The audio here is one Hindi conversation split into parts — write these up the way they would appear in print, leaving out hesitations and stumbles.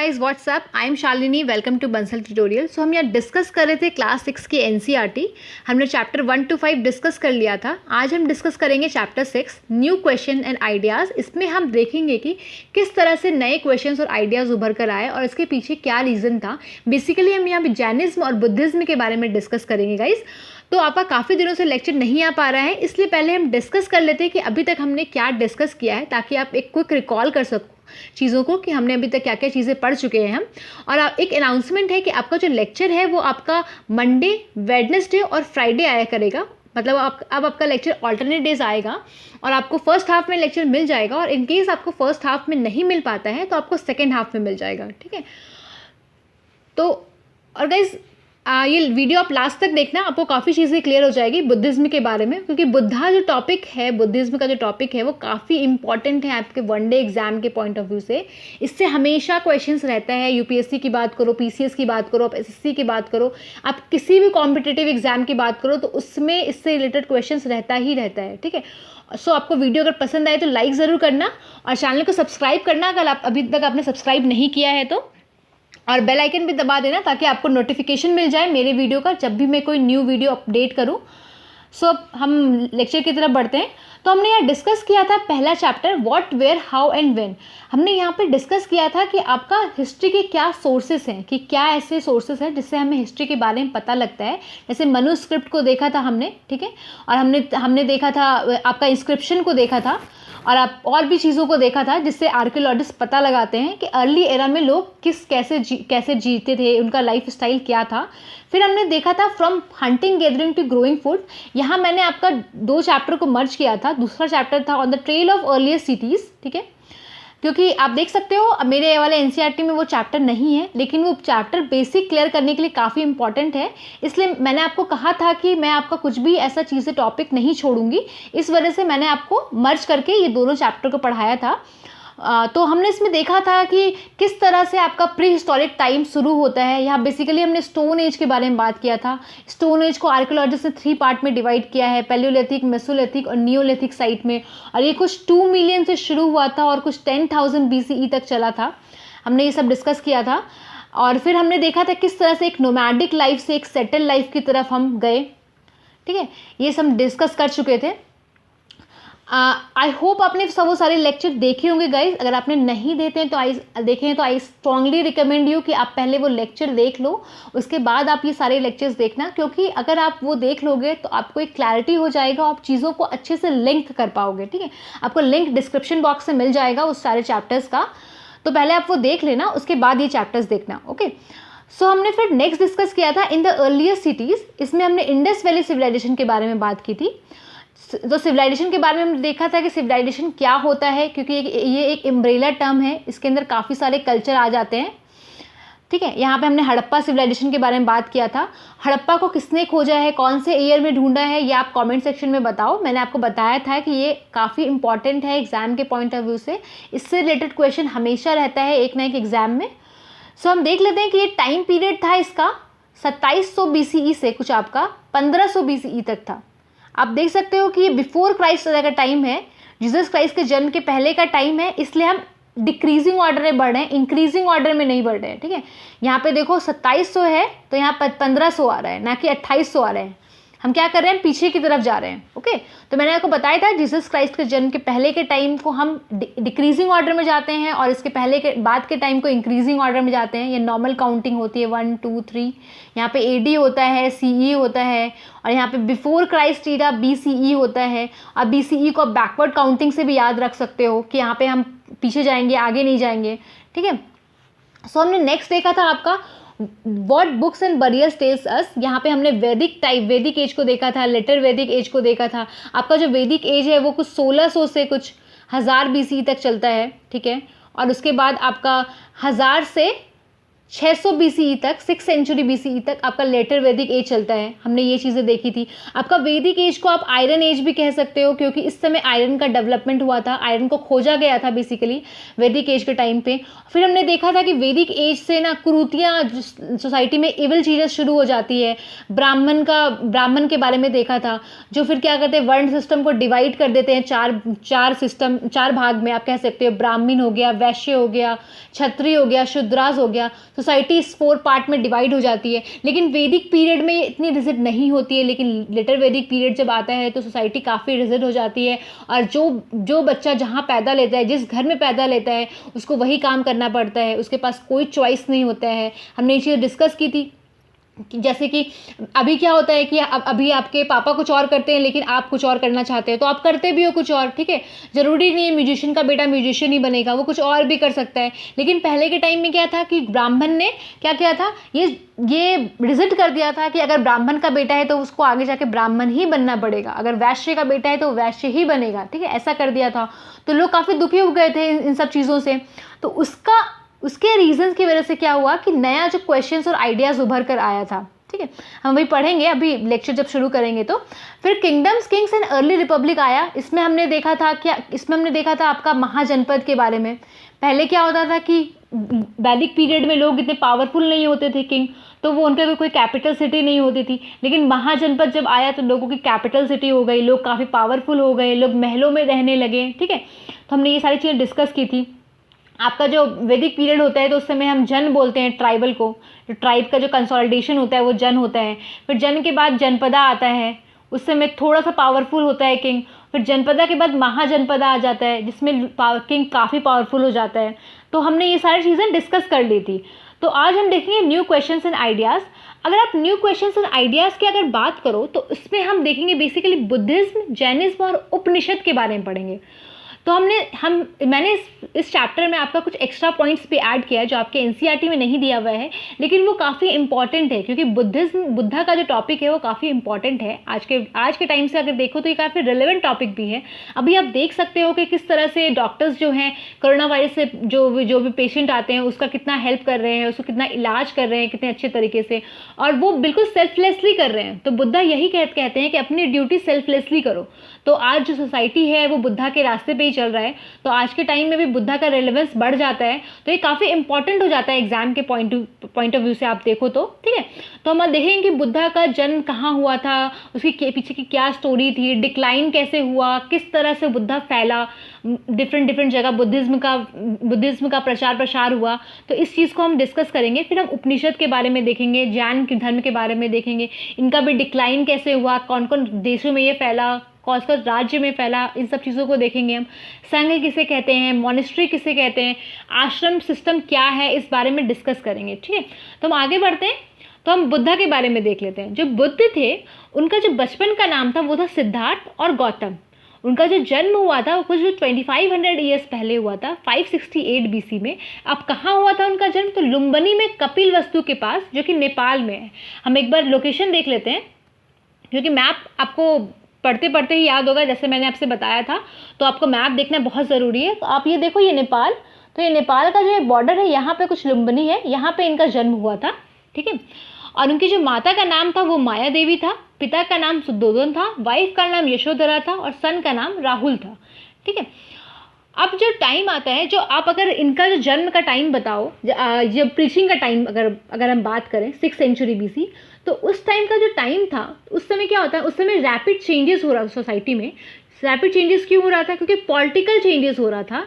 Guys what's up, I am Shalini. Welcome to Bansal tutorial. So हम यहाँ डिस्कस कर रहे थे क्लास 6 की एनसीईआरटी। हमने चैप्टर 1 to 5 डिस्कस कर लिया था। आज हम डिस्कस करेंगे chapter 6 new question and ideas. इसमें हम देखेंगे कि किस तरह से नए क्वेश्चंस और आइडियाज़ उभर कर आए और इसके पीछे क्या रीज़न था। बेसिकली हम यहाँ पे जैनिज्म और बुद्धिज्म के बारे में डिस्कस करेंगे गाइस। तो आपका काफ़ी दिनों से लेक्चर नहीं आ पा रहा है, इसलिए पहले हम डिस्कस कर लेते हैं कि अभी तक हमने क्या डिस्कस किया है, ताकि आप एक क्विक रिकॉल कर सको चीज़ों को कि हमने अभी तक क्या क्या चीज़ें पढ़ चुके हैं हम। और एक अनाउंसमेंट है कि आपका जो लेक्चर है वो आपका मंडे, वेडनेसडे और फ्राइडे आया करेगा। मतलब अब आपका लेक्चर ऑल्टरनेट डेज आएगा और आपको फर्स्ट हाफ में लेक्चर मिल जाएगा, और इन केस आपको फर्स्ट हाफ में नहीं मिल पाता है तो आपको सेकेंड हाफ में मिल जाएगा, ठीक है। तो और गाइज ये वीडियो आप लास्ट तक देखना, आपको काफ़ी चीज़ें क्लियर हो जाएगी बुद्धिज़्म के बारे में, क्योंकि बुद्धा जो टॉपिक है, बुद्धिज़्म का जो टॉपिक है वो काफ़ी इंपॉर्टेंट है आपके वनडे एग्जाम के पॉइंट ऑफ व्यू से। इससे हमेशा क्वेश्चंस रहता है। यूपीएससी की बात करो, पीसीएस की बात करो, आप एसएससी की बात करो, आप किसी भी कॉम्पिटिटिव एग्जाम की बात करो, तो उसमें इससे रिलेटेड क्वेश्चंस रहता ही रहता है, ठीक है। सो आपको वीडियो अगर पसंद आए तो लाइक ज़रूर करना और चैनल को सब्सक्राइब करना अगर आप अभी तक आपने सब्सक्राइब नहीं किया है तो, और बेल आइकन भी दबा देना ताकि आपको नोटिफिकेशन मिल जाए मेरे वीडियो का जब भी मैं कोई न्यू वीडियो अपडेट करूं। सो अब हम लेक्चर की तरफ बढ़ते हैं। तो हमने यहाँ डिस्कस किया था पहला chapter what, where, how and when. हमने यहाँ पे डिस्कस किया था कि आपका हिस्ट्री के क्या सोर्सेस हैं, कि क्या ऐसे सोर्सेस हैं जिससे हमें हिस्ट्री के बारे में पता लगता है। जैसे मनुस्क्रिप्ट को देखा था हमने, ठीक है, और हमने देखा था आपका इंस्क्रिप्शन को देखा था, और आप और भी चीज़ों को देखा था जिससे आर्कियोलॉजिस्ट पता लगाते हैं कि अर्ली एरा में लोग कैसे जीते थे, उनका लाइफ स्टाइल क्या था। फिर हमने देखा था from hunting gathering to growing food. यहाँ मैंने आपका 2 चैप्टर को मर्ज किया था। दूसरा चैप्टर था on the trail of earliest cities, ठीक है, क्योंकि आप देख सकते हो मेरे वाले एनसीईआरटी में वो चैप्टर नहीं है, लेकिन वो चैप्टर बेसिक क्लियर करने के लिए काफ़ी इंपॉर्टेंट है। इसलिए मैंने आपको कहा था कि मैं आपका कुछ भी ऐसा चीज़ें टॉपिक नहीं छोड़ूंगी, इस वजह से मैंने आपको मर्ज करके ये दोनों चैप्टर को पढ़ाया था। तो हमने इसमें देखा था कि किस तरह से आपका प्री हिस्टोरिक टाइम शुरू होता है। यहाँ बेसिकली हमने स्टोन एज के बारे में बात किया था। स्टोन एज को आर्कियोलॉजिस्ट ने 3 पार्ट में डिवाइड किया है, पैलियोलिथिक, मेसोलिथिक और नियोलिथिक साइट में। और ये कुछ 2 मिलियन से शुरू हुआ था और कुछ 10,000 BCE तक चला था। हमने ये सब डिस्कस किया था। और फिर हमने देखा था किस तरह से एक नोमैडिक लाइफ से एक सेटल लाइफ की तरफ हम गए, ठीक है। ये सब डिस्कस कर चुके थे। आई होप आपने वो सारे लेक्चर देखे होंगे गाइज। अगर आपने नहीं देखे हैं तो आई स्ट्रांगली रिकमेंड यू कि आप पहले वो लेक्चर देख लो, उसके बाद आप ये सारे लेक्चर्स देखना, क्योंकि अगर आप वो देख लोगे तो आपको एक क्लैरिटी हो जाएगा, आप चीज़ों को अच्छे से लिंक कर पाओगे, ठीक है। आपको लिंक डिस्क्रिप्शन बॉक्स से मिल जाएगा उस सारे चैप्टर्स का, तो पहले आप वो देख लेना, उसके बाद ये चैप्टर्स देखना, ओके। सो हमने फिर नेक्स्ट डिस्कस किया था इन द अर्लिएस्ट सिटीज़। इसमें हमने इंडस वैली सिविलाइजेशन के बारे में बात की थी। तो सिविलाइजेशन के बारे में हमने देखा था कि सिविलाइजेशन क्या होता है, क्योंकि ये एक अम्ब्रेला टर्म है, इसके अंदर काफ़ी सारे कल्चर आ जाते हैं, ठीक है। यहाँ पे हमने हड़प्पा सिविलाइजेशन के बारे में बात किया था। हड़प्पा को किसने खोजा है, कौन से ईयर में ढूंढा है, ये आप कमेंट सेक्शन में बताओ। मैंने आपको बताया था कि ये काफ़ी इंपॉर्टेंट है एग्जाम के पॉइंट ऑफ व्यू से, इससे रिलेटेड क्वेश्चन हमेशा रहता है एक ना एक एग्जाम में। सो हम देख लेते हैं कि ये टाइम पीरियड था इसका 2700 BCE से कुछ आपका 1500 BCE तक था। आप देख सकते हो कि ये बिफोर क्राइस्ट का टाइम है, जीसस क्राइस्ट के जन्म के पहले का टाइम है, इसलिए हम डिक्रीजिंग ऑर्डर में बढ़ रहे हैं, इंक्रीजिंग ऑर्डर में नहीं बढ़ रहे हैं, ठीक है। यहाँ पे देखो 2700 है तो यहाँ पर 1500 आ रहा है, ना कि 2800 आ रहे हैं। हम क्या कर रहे हैं, पीछे की तरफ जा रहे हैं, ओके। तो मैंने आपको बताया था जीसस क्राइस्ट के जन्म के पहले के टाइम को हम डिक्रीजिंग ऑर्डर में जाते हैं और इसके पहले के बाद के टाइम को इंक्रीजिंग ऑर्डर में जाते हैं। ये नॉर्मल काउंटिंग होती है 1 2 3। यहाँ पे AD होता है, CE होता है, और यहाँ पे बिफोर क्राइस्ट ईरा BCE होता है। और BCE को आप बैकवर्ड काउंटिंग से भी याद रख सकते हो कि यहाँ पे हम पीछे जाएंगे, आगे नहीं जाएंगे, ठीक है। सो हमने नेक्स्ट देखा था आपका What books and burials tells us। यहाँ पे हमने वैदिक एज को देखा था, लेटर वैदिक एज को देखा था। आपका जो वैदिक एज है वो कुछ 1600 से कुछ 1000 BCE तक चलता है, ठीक है। और उसके बाद आपका 1000 से 600 BCE तक, 6 सेंचुरी BCE तक आपका लेटर वैदिक एज चलता है। हमने ये चीज़ें देखी थी। आपका वैदिक एज को आप आयरन एज भी कह सकते हो, क्योंकि इस समय आयरन का डेवलपमेंट हुआ था, आयरन को खोजा गया था बेसिकली वैदिक एज के टाइम पे। फिर हमने देखा था कि वैदिक एज से ना कुरीतियाँ सोसाइटी में इविल चीज़ें शुरू हो जाती है। ब्राह्मण के बारे में देखा था, जो फिर क्या करते हैं, वर्ण सिस्टम को डिवाइड कर देते हैं चार भाग में आप कह सकते हो। ब्राह्मण हो गया, वैश्य हो गया, क्षत्रिय हो गया, शूद्रास हो गया। सोसाइटी इस 4 पार्ट में डिवाइड हो जाती है। लेकिन वैदिक पीरियड में इतनी रिजिड नहीं होती है, लेकिन लेटर वैदिक पीरियड जब आता है तो सोसाइटी काफ़ी रिजिड हो जाती है। और जो बच्चा जहाँ पैदा लेता है, जिस घर में पैदा लेता है, उसको वही काम करना पड़ता है, उसके पास कोई चॉइस नहीं होता है। हमने ये चीज़ डिस्कस की थी जैसे कि अभी क्या होता है कि अभी आपके पापा कुछ और करते हैं, लेकिन आप कुछ और करना चाहते हो तो आप करते भी हो कुछ और, ठीक है। ज़रूरी नहीं है म्यूजिशियन का बेटा म्यूजिशियन ही बनेगा, वो कुछ और भी कर सकता है। लेकिन पहले के टाइम में क्या था कि ब्राह्मण ने क्या किया था, ये रिजल्ट कर दिया था कि अगर ब्राह्मण का बेटा है तो उसको आगे जाके ब्राह्मण ही बनना पड़ेगा, अगर वैश्य का बेटा है तो वैश्य ही बनेगा, ठीक है। ऐसा कर दिया था, तो लोग काफ़ी दुखी हो गए थे इन सब चीज़ों से। तो उसके रीजंस की वजह से क्या हुआ कि नया जो क्वेश्चंस और आइडियाज़ उभर कर आया था, ठीक है। हम वही पढ़ेंगे अभी लेक्चर जब शुरू करेंगे तो। फिर kingdoms, Kings and early Republic आया। इसमें हमने देखा था आपका महाजनपद के बारे में। पहले क्या होता था कि वैदिक पीरियड में लोग इतने पावरफुल नहीं होते थे किंग, तो वो उनके कोई कैपिटल सिटी नहीं होती थी। लेकिन महाजनपद जब आया तो लोगों की कैपिटल सिटी हो गई, लोग काफ़ी पावरफुल हो गए, लोग महलों में रहने लगे, ठीक है। तो हमने ये सारी चीज़ें डिस्कस की थी। आपका जो वैदिक पीरियड होता है तो उस समय हम जन बोलते हैं ट्राइबल को, जो ट्राइब का जो कंसोलिडेशन होता है वो जन होता है। फिर जन के बाद जनपदा आता है, उस समय थोड़ा सा पावरफुल होता है किंग। फिर जनपदा के बाद महाजनपदा आ जाता है, जिसमें किंग काफ़ी पावरफुल हो जाता है। तो हमने ये सारी चीज़ें डिस्कस कर ली थी। तो आज हम देखेंगे न्यू क्वेश्चंस एंड आइडियाज़। अगर आप न्यू क्वेश्चंस एंड आइडियाज़ की अगर बात करो तो इसमें हम देखेंगे बेसिकली बुद्धिज्म, जैनिज्म और उपनिषद के बारे में पढ़ेंगे। तो मैंने इस चैप्टर में आपका कुछ एक्स्ट्रा पॉइंट्स भी ऐड किया है जो आपके एनसीईआरटी में नहीं दिया हुआ है, लेकिन वो काफ़ी इंपॉर्टेंट है, क्योंकि बुद्धा का जो टॉपिक है वो काफ़ी इंपॉर्टेंट है। आज के टाइम से अगर देखो तो ये काफ़ी रिलेवेंट टॉपिक भी है। अभी आप देख सकते हो कि किस तरह से डॉक्टर्स जो हैं कोरोना वायरस से जो भी पेशेंट आते हैं उसका कितना हेल्प कर रहे हैं, उसको कितना इलाज कर रहे हैं कितने अच्छे तरीके से, और वो बिल्कुल सेल्फलेसली कर रहे हैं। तो बुद्धा यही कहते हैं कि अपनी ड्यूटी सेल्फलेसली करो। तो आज जो सोसाइटी है वो बुद्धा के रास्ते पे ही चल रहा है। तो आज के टाइम में भी बुद्धा का रेलेवेंस बढ़ जाता है, तो ये काफ़ी इंपॉर्टेंट हो जाता है एग्जाम के पॉइंट ऑफ व्यू से आप देखो तो, ठीक है। तो हम देखेंगे कि बुद्धा का जन्म कहाँ हुआ था, उसके पीछे की क्या स्टोरी थी, डिक्लाइन कैसे हुआ, किस तरह से बुद्धा फैला, डिफरेंट जगह बुद्धिज्म का प्रसार हुआ। तो इस चीज़ को हम डिस्कस करेंगे। फिर हम उपनिषद के बारे में देखेंगे, जैन धर्म के बारे में देखेंगे, इनका भी डिक्लाइन कैसे हुआ, कौन कौन देशों में ये फैला, कौन कौन राज्य में फैला, इन सब चीज़ों को देखेंगे हम। संघ किसे कहते हैं, मॉनेस्ट्री किसे कहते हैं, आश्रम सिस्टम क्या है, इस बारे में डिस्कस करेंगे, ठीक है। तो हम आगे बढ़ते हैं। तो हम बुद्धा के बारे में देख लेते हैं। जो बुद्ध थे उनका जो बचपन का नाम था वो था सिद्धार्थ और गौतम। उनका जो जन्म हुआ था वो कुछ 2500 ईयर्स पहले हुआ था, 568 BC में। अब कहाँ हुआ था उनका जन्म, तो लुम्बिनी में कपिल वस्तु के पास, जो कि नेपाल में है। हम एक बार लोकेशन देख लेते हैं, क्योंकि मैप आपको पढ़ते पढ़ते ही याद होगा, जैसे मैंने आपसे बताया था। तो आपको मैप देखना बहुत ज़रूरी है। तो आप ये देखो, ये नेपाल, तो ये नेपाल का जो बॉर्डर है, यहाँ पे कुछ लुम्बिनी है, यहाँ पे इनका जन्म हुआ था, ठीक है। और उनकी जो माता का नाम था वो माया देवी था, पिता का नाम सुद्धोधन था, वाइफ का नाम यशोधरा था, और सन का नाम राहुल था, ठीक है। अब जो टाइम आता है, जो आप अगर इनका जो जन्म का टाइम बताओ, जब प्रीचिंग का टाइम अगर हम बात करें 6 सेंचुरी BC, तो उस टाइम का जो टाइम था, उस समय क्या होता है, उस समय रैपिड चेंजेस हो रहा था सोसाइटी में। रैपिड चेंजेस क्यों हो रहा था, क्योंकि पॉलिटिकल चेंजेस हो रहा था।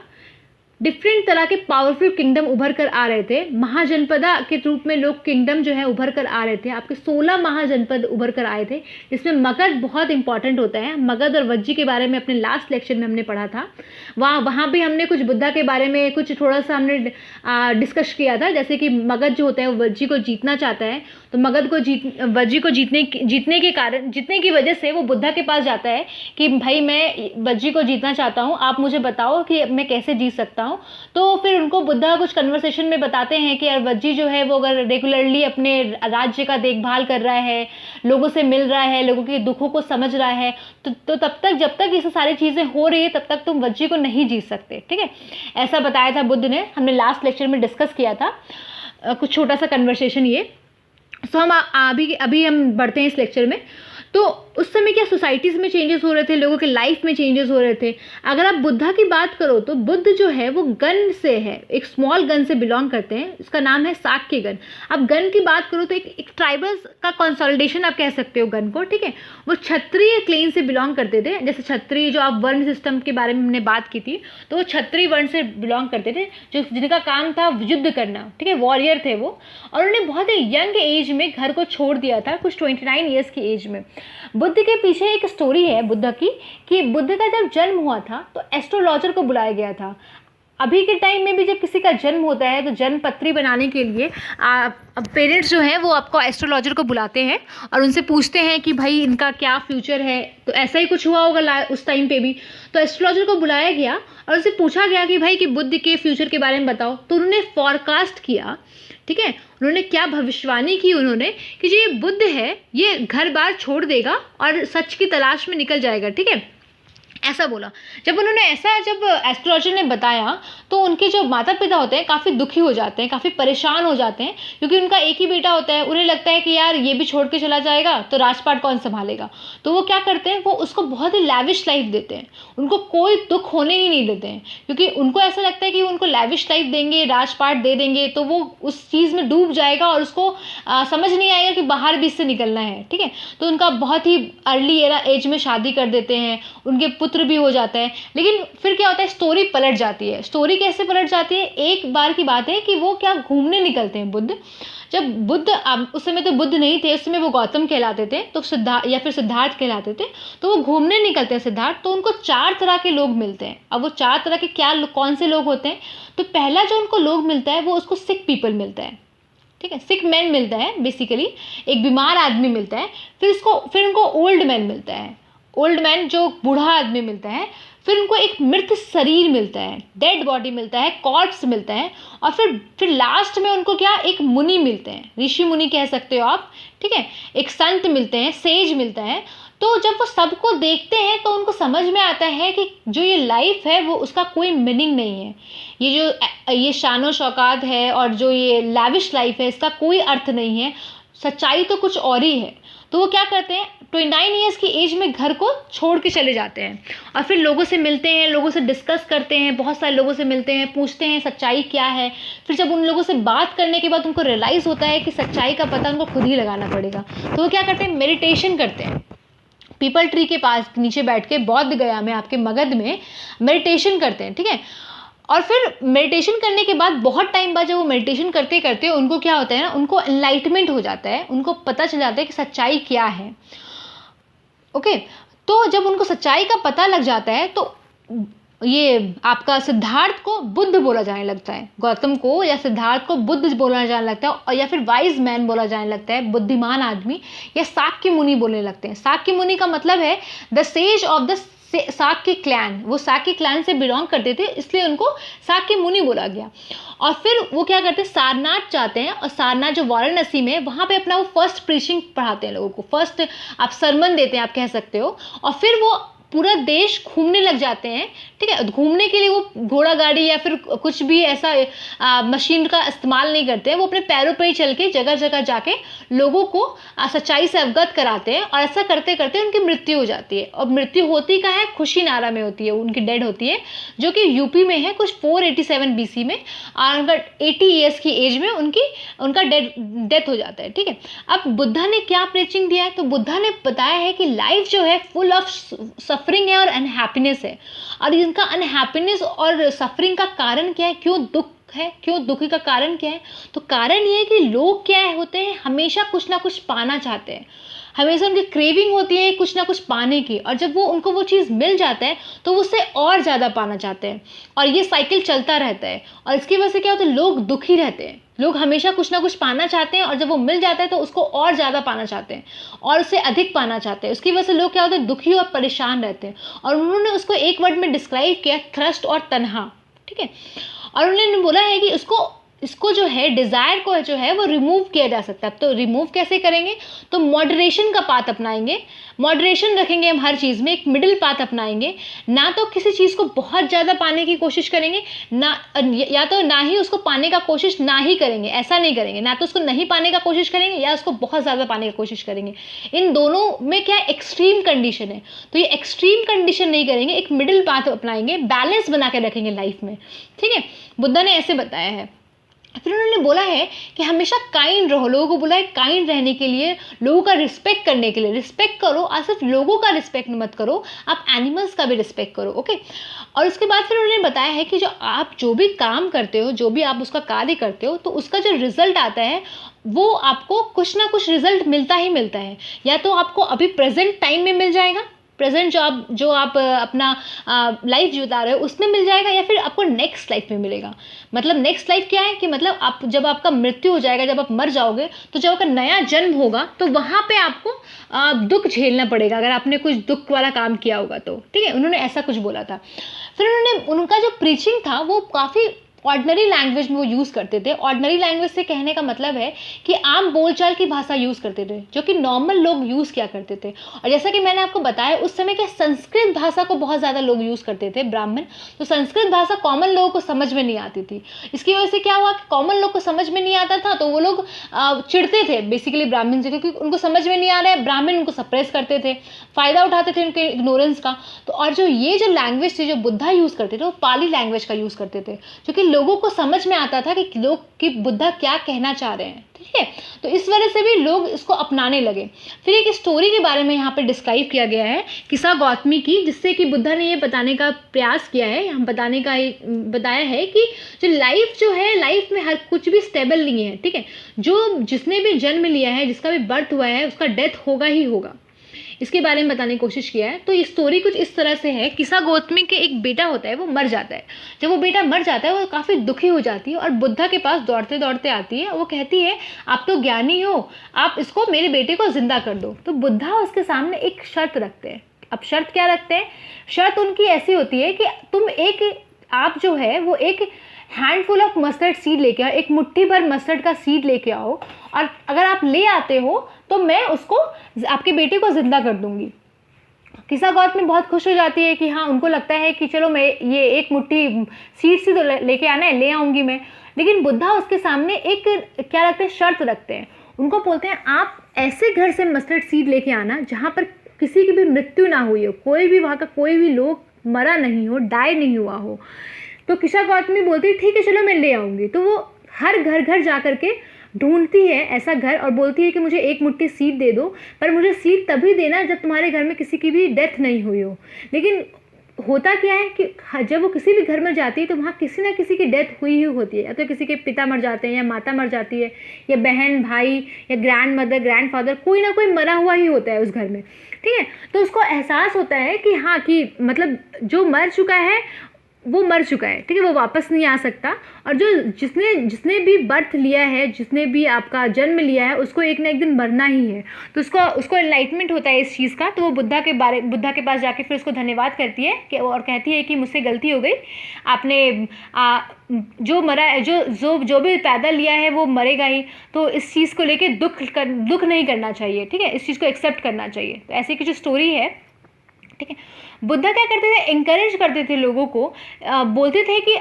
डिफरेंट तरह के पावरफुल किंगडम उभर कर आ रहे थे। महाजनपदा के रूप में लोग किंगडम जो है उभर कर आ रहे थे। आपके 16 महाजनपद उभर कर आए थे, जिसमें मगध बहुत इंपॉर्टेंट होता है। मगध और वज्जी के बारे में अपने लास्ट लेक्चर में हमने पढ़ा था। वहाँ भी हमने कुछ बुद्धा के बारे में कुछ थोड़ा सा हमने डिस्कस किया था। जैसे कि मगध जो होता है वो वज्जी को जीतना चाहता है, तो मगध को वज्जी को जीतने की वजह से वो बुद्धा के पास जाता है कि भाई मैं वज्जी को जीतना चाहता हूँ, आप मुझे बताओ कि मैं कैसे जीत सकता हूँ। तो फिर उनको बुद्धा कुछ कन्वर्सेशन में बताते हैं कि यार वज्जी जो है वो अगर रेगुलरली अपने राज्य का देखभाल कर रहा है, लोगों से मिल रहा है, लोगों के दुखों को समझ रहा है, तो तब तक जब तक ये सारी चीज़ें हो रही है तब तक तुम वज्जी को नहीं जीत सकते, ठीक है। ऐसा बताया था बुद्ध ने, हमने लास्ट लेक्चर में डिस्कस किया था। कुछ छोटा सा कन्वर्सेशन ये। सो हम अभी हम बढ़ते हैं इस लेक्चर में। तो उस समय क्या सोसाइटीज़ में चेंजेस हो रहे थे, लोगों के लाइफ में चेंजेस हो रहे थे। अगर आप बुद्धा की बात करो तो बुद्ध जो है वो गन से है, एक स्मॉल गन से बिलोंग करते हैं, इसका नाम है साक्य गन। अब गन की बात करो तो एक ट्राइबल का कंसोलिडेशन आप कह सकते हो गन को, ठीक है। वो क्षत्रिय क्लेन से बिलोंग करते थे, जैसे क्षत्रिय जो आप वर्ण सिस्टम के बारे में हमने बात की थी, तो वो क्षत्रिय वर्ण से बिलोंग करते थे, जो जिनका काम था युद्ध करना, ठीक है, वॉरियर थे वो। और उन्होंने बहुत ही यंग एज में घर को छोड़ दिया था, कुछ 29 ईयर्स की एज में। बुद्ध के पीछे एक स्टोरी है बुद्ध की, कि बुद्ध का जब जन्म हुआ था तो एस्ट्रोलॉजर को बुलाया गया था। अभी के टाइम में भी जब किसी का जन्म होता है तो जन्म पत्री बनाने के लिए पेरेंट्स जो हैं वो आपको एस्ट्रोलॉजर को बुलाते हैं और उनसे पूछते हैं कि भाई इनका क्या फ्यूचर है। तो ऐसा ही कुछ हुआ होगा उस टाइम पे भी। तो एस्ट्रोलॉजर को बुलाया गया और उससे पूछा गया कि भाई कि बुद्ध के फ्यूचर के बारे में बताओ। तो उन्होंने फॉरकास्ट किया, ठीक है, उन्होंने क्या भविष्यवाणी की उन्होंने कि जो ये बुद्ध है ये घर बार छोड़ देगा और सच की तलाश में निकल जाएगा, ठीक है, ऐसा बोला। जब एस्ट्रोलॉजर ने बताया तो उनके जो माता पिता होते हैं काफ़ी दुखी हो जाते हैं, काफ़ी परेशान हो जाते हैं, क्योंकि उनका एक ही बेटा होता है। उन्हें लगता है कि यार ये भी छोड़ के चला जाएगा तो राजपाट कौन संभालेगा। तो वो क्या करते हैं, वो उसको बहुत ही लैविश लाइफ देते हैं, उनको कोई दुख होने ही नहीं देते हैं, क्योंकि उनको ऐसा लगता है कि उनको लैविश लाइफ देंगे, राजपाट दे देंगे तो वो उस चीज़ में डूब जाएगा और उसको समझ नहीं आएगा कि बाहर भी इससे निकलना है, ठीक है। तो उनका बहुत ही अर्ली एज में शादी कर देते हैं, उनके पुत्र भी हो जाता है। लेकिन फिर क्या होता है, स्टोरी पलट जाती है। स्टोरी कैसे पलट जाती है, एक बार की बात है कि वो क्या घूमने निकलते हैं बुद्ध। जब बुद्ध, उस समय तो बुद्ध नहीं थे, उस समय वो गौतम कहलाते थे, तो सिद्धार्थ कहलाते थे। तो वो घूमने निकलते हैं सिद्धार्थ, तो उनको 4 तरह के लोग मिलते हैं। अब वो 4 तरह के कौन से लोग होते हैं, तो पहला जो उनको लोग मिलता है वो उसको सिक पीपल मिलता है, ठीक है, सिक मैन मिलता है, बेसिकली एक बीमार आदमी मिलता है। फिर उनको ओल्ड मैन मिलता है, ओल्ड मैन जो बूढ़ा आदमी मिलता है। फिर उनको एक मृत शरीर मिलता है, डेड बॉडी मिलता है, कॉर्प्स मिलता है। और फिर लास्ट में उनको क्या, एक मुनि मिलते हैं, ऋषि मुनि कह सकते हो आप, ठीक है, एक संत मिलते हैं, सेज मिलता है। तो जब वो सबको देखते हैं तो उनको समझ में आता है कि जो ये लाइफ है वो उसका कोई मीनिंग नहीं है, ये शानो शौकात है और जो ये लैविश लाइफ है इसका कोई अर्थ नहीं है, सच्चाई तो कुछ और ही है। तो वो क्या करते हैं, 29 ईयर्स की एज में घर को छोड़ के चले जाते हैं और फिर लोगों से मिलते हैं, लोगों से डिस्कस करते हैं, बहुत सारे लोगों से मिलते हैं, पूछते हैं सच्चाई क्या है। फिर जब उन लोगों से बात करने के बाद उनको रियलाइज़ होता है कि सच्चाई का पता उनको खुद ही लगाना पड़ेगा। तो वो क्या करते हैं, मेडिटेशन करते हैं, पीपल ट्री के पास नीचे बैठ के, बौद्ध गया में आपके मगध में मेडिटेशन करते हैं, ठीक है। और फिर मेडिटेशन करने के बाद बहुत टाइम बाद जब वो मेडिटेशन करते करते उनको क्या होता है ना, उनको एनलाइटमेंट हो जाता है, उनको पता चल जाता है कि सच्चाई क्या है। ओके, तो जब उनको सच्चाई का पता लग जाता है तो ये आपका सिद्धार्थ को बुद्ध बोला जाने लगता है, गौतम को या सिद्धार्थ को बुद्ध बोला जाने लगता है, और या फिर वाइज मैन बोला जाने लगता है, बुद्धिमान आदमी, या साक्य मुनि बोलने लगते हैं। साक्य मुनि का मतलब है the sage of the Shakya clan, वो साक्य क्लैन से बिलोंग करते थे, इसलिए उनको साक्य मुनि बोला गया। और फिर वो क्या करते हैं, सारनाथ जाते हैं, और सारनाथ जो वाराणसी में, वहाँ पे अपना वो फर्स्ट प्रीचिंग पढ़ाते हैं लोगों को, फर्स्ट आप सरमन देते हैं आप कह सकते हो। और फिर वो पूरा देश घूमने लग जाते हैं, ठीक है। घूमने के लिए वो घोड़ा गाड़ी या फिर कुछ भी ऐसा मशीन का इस्तेमाल नहीं करते हैं, वो अपने पैरों पर ही चल के जगह जगह जाके लोगों को सच्चाई से अवगत कराते हैं। और ऐसा करते करते उनकी मृत्यु हो जाती है, और मृत्यु होती कहाँ है, खुशी नारा में होती है, उनकी डेड होती है, जो कि यूपी में है, कुछ 487 BC में। और उनका 80 ईयर्स की एज में उनका डेथ हो जाता है, ठीक है। अब बुद्धा ने क्या प्रीचिंग दिया है, तो बुद्धा ने बताया है कि लाइफ जो है फुल ऑफ सफरिंग है और अनहैप्पीनेस है। और इनका अनहैप्पीनेस और सफरिंग का कारण क्या है, क्यों दुख है, क्यों दुखी का कारण क्या है, तो कारण ये है कि लोग क्या होते हैं, हमेशा कुछ ना कुछ पाना चाहते हैं, हमेशा उनकी क्रेविंग होती है कुछ ना कुछ पाने की। और जब उनको वो चीज़ मिल जाता है तो वो उससे और ज़्यादा पाना चाहते हैं, और ये साइकिल चलता रहता है। और इसकी वजह से क्या होता है, लोग दुखी रहते हैं, लोग हमेशा कुछ ना कुछ पाना चाहते हैं, और जब वो मिल जाता है तो उसको और ज़्यादा पाना चाहते हैं और उससे अधिक पाना चाहते हैं। उसकी वजह से लोग क्या होते हैं, दुखी और परेशान रहते हैं। और उन्होंने उसको एक वर्ड में डिस्क्राइब किया, थ्रस्ट और तन्हा, ठीक है। और उन्होंने बोला है कि उसको इसको जो है डिज़ायर को जो है वो रिमूव किया जा सकता है। तो रिमूव कैसे करेंगे? तो मॉडरेशन का पाथ अपनाएंगे, मॉडरेशन रखेंगे हम हर चीज़ में, एक मिडिल पाथ अपनाएंगे। ना तो किसी चीज़ को बहुत ज़्यादा पाने की कोशिश करेंगे, ना या तो ना ही उसको पाने का कोशिश ना ही करेंगे, ऐसा नहीं करेंगे। ना तो उसको नहीं पाने का कोशिश करेंगे या उसको बहुत ज़्यादा पाने की कोशिश करेंगे। इन दोनों में क्या एक्सट्रीम कंडीशन है, तो ये एक्सट्रीम कंडीशन नहीं करेंगे, एक मिडिल पाथ अपनाएंगे, बैलेंस बना के रखेंगे लाइफ में। ठीक है, बुद्धा ने ऐसे बताया है। फिर उन्होंने बोला है कि हमेशा काइंड रहो, लोगों को बोला है काइंड रहने के लिए, लोगों का रिस्पेक्ट करने के लिए। रिस्पेक्ट करो, और सिर्फ लोगों का रिस्पेक्ट मत करो, आप एनिमल्स का भी रिस्पेक्ट करो। ओके, और उसके बाद फिर उन्होंने बताया है कि जो भी काम करते हो, जो भी आप उसका कार्य करते हो, तो उसका जो रिजल्ट आता है वो आपको कुछ ना कुछ रिजल्ट मिलता ही मिलता है। या तो आपको अभी प्रेजेंट टाइम में मिल जाएगा, प्रेजेंट जो आप अपना लाइफ बिता रहे हो उसमें मिल जाएगा, या फिर आपको नेक्स्ट लाइफ में मिलेगा। मतलब नेक्स्ट लाइफ क्या है कि मतलब आप जब आपका मृत्यु हो जाएगा, जब आप मर जाओगे, तो जब आपका नया जन्म होगा तो वहाँ पे आपको दुख झेलना पड़ेगा, अगर आपने कुछ दुख वाला काम किया होगा तो। ठीक है, उन्होंने ऐसा कुछ बोला था। फिर उनका जो प्रीचिंग था वो काफ़ी ऑर्डनरी लैंग्वेज में वो यूज़ करते थे। ऑर्डनरी लैंग्वेज से कहने का मतलब है कि आम बोलचाल की भाषा यूज़ करते थे, जो कि नॉर्मल लोग यूज़ किया करते थे। और जैसा कि मैंने आपको बताया, उस समय क्या संस्कृत भाषा को बहुत ज़्यादा लोग यूज़ करते थे, ब्राह्मण। तो संस्कृत भाषा कॉमन लोगों को समझ में नहीं आती थी। इसकी वजह से क्या हुआ कि कॉमन लोग को समझ में नहीं आता था, तो वो लोग चिढ़ते थे बेसिकली ब्राह्मण से, क्योंकि उनको समझ में नहीं आ रहा है। ब्राह्मण उनको सप्रेस करते थे, फ़ायदा उठाते थे उनके इग्नोरेंस का। तो और जो लैंग्वेज थी जो बुद्धा यूज़ करते थे, वो पाली लैंग्वेज का यूज़ करते थे, जो कि लोगों को समझ में आता था कि बुद्धा क्या कहना चाह रहे हैं। ठीक है, तो इस वजह से भी लोग इसको अपनाने लगे। फिर एक स्टोरी के बारे में यहाँ पे डिस्क्राइब किया गया है, किस्सा गौतमी की, जिससे कि बुद्धा ने ये बताने का प्रयास किया है, हम बताया है कि जो है लाइफ में हर कुछ भी स्टेबल नहीं है। ठीक है, जिसने भी जन्म लिया है, जिसका भी बर्थ हुआ है, उसका डेथ होगा ही होगा। इसके बारे में बताने की कोशिश किया है। तो ये स्टोरी कुछ इस तरह से है, किस्सा गौतमी के एक बेटा होता है, वो मर जाता है। जब वो बेटा मर जाता है, वो काफ़ी दुखी हो जाती है और बुद्धा के पास दौड़ते दौड़ते आती है। वो कहती है, आप तो ज्ञानी हो, आप इसको, मेरे बेटे को जिंदा कर दो। तो बुद्धा उसके सामने एक शर्त रखते हैं। अब शर्त क्या रखते हैं? शर्त उनकी ऐसी होती है कि आप जो है वो एक हैंडफुल ऑफ मस्टर्ड सीड लेके आओ, एक मुट्ठी भर मस्टर्ड का सीड लेके आओ, और अगर आप ले आते हो तो मैं उसको, आपके बेटे को जिंदा कर दूंगी। किस्सा गौतमी बहुत खुश हो जाती है कि हाँ, उनको लगता है कि चलो मैं ये एक मुट्ठी सीड्स ही तो लेके आना है, ले आऊँगी मैं। लेकिन बुद्धा उसके सामने एक क्या रखते हैं, शर्त रखते हैं। उनको बोलते हैं, आप ऐसे घर से मस्टर्ड सीड लेके आना जहाँ पर किसी की भी मृत्यु ना हुई हो, कोई भी वहाँ का कोई भी लोग मरा नहीं हो, डाई नहीं हुआ हो। तो किस्सा गौतमी बोलती है, ठीक है चलो मैं ले आऊँगी। तो वो हर घर जा कर के ढूंढती है ऐसा घर और बोलती है कि मुझे एक मुट्ठी सीड दे दो, पर मुझे सीड तभी देना जब तुम्हारे घर में किसी की भी डेथ नहीं हुई हो। लेकिन होता क्या है कि जब वो किसी भी घर में जाती है तो वहाँ किसी ना किसी की डेथ हुई ही होती है। या तो किसी के पिता मर जाते हैं, या माता मर जाती है, या बहन भाई, या ग्रैंड मदर, ग्रैंड फादर, कोई ना कोई मरा हुआ ही होता है उस घर में। ठीक है, तो उसको एहसास होता है कि हाँ, कि मतलब जो मर चुका है वो मर चुका है। ठीक है, वो वापस नहीं आ सकता। और जिसने भी बर्थ लिया है, जिसने भी आपका जन्म लिया है, उसको एक ना एक दिन मरना ही है। तो उसको एनलाइटमेंट होता है इस चीज़ का। तो वो बुद्धा के पास जाके फिर उसको धन्यवाद करती है और कहती है कि मुझसे गलती हो गई, आपने जो मरा है, जो भी पैदा लिया है वो मरेगा ही। तो इस चीज़ को लेके दुख नहीं करना चाहिए। ठीक है, इस चीज़ को एक्सेप्ट करना चाहिए। तो ऐसी की जो स्टोरी है। ठीक है, बुद्धा क्या करते थे, इंकरेज करते थे लोगों को, बोलते थे कि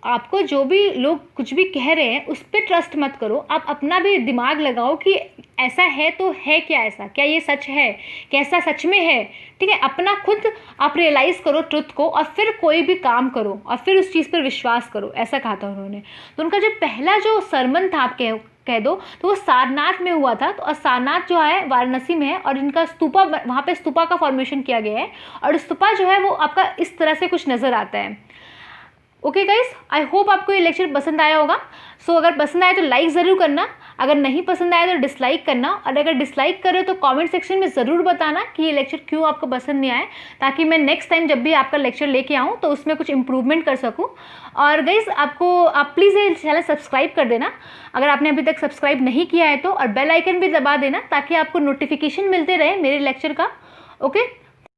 आपको जो भी लोग कुछ भी कह रहे हैं उस पर ट्रस्ट मत करो, आप अपना भी दिमाग लगाओ कि ऐसा है तो है क्या, ऐसा क्या ये सच है, कैसा सच में है। ठीक है, अपना खुद आप रियलाइज़ करो ट्रुथ को, और फिर कोई भी काम करो और फिर उस चीज़ पर विश्वास करो, ऐसा कहा था उन्होंने। तो उनका जो पहला जो सरमन था, आप कह दो, तो वो सारनाथ में हुआ था। तो सारनाथ जो है वाराणसी में है, और इनका स्तूपा, वहाँ पे स्तूपा का फॉर्मेशन किया गया है, और स्तूपा जो है वो आपका इस तरह से कुछ नज़र आता है। ओके गाइस, आई होप आपको ये लेक्चर पसंद आया होगा। सो अगर पसंद आए तो लाइक ज़रूर करना, अगर नहीं पसंद आया तो डिसलाइक करना, और अगर डिसलाइक करे तो कमेंट सेक्शन में ज़रूर बताना कि ये लेक्चर क्यों आपको पसंद नहीं आया, ताकि मैं नेक्स्ट टाइम जब भी आपका लेक्चर लेके आऊँ तो उसमें कुछ इंप्रूवमेंट कर सकूँ। और गाइस, आप प्लीज़ ये चैनल सब्सक्राइब कर देना अगर आपने अभी तक सब्सक्राइब नहीं किया है तो, और बेल आइकन भी दबा देना ताकि आपको नोटिफिकेशन मिलते रहे मेरे लेक्चर का। ओके।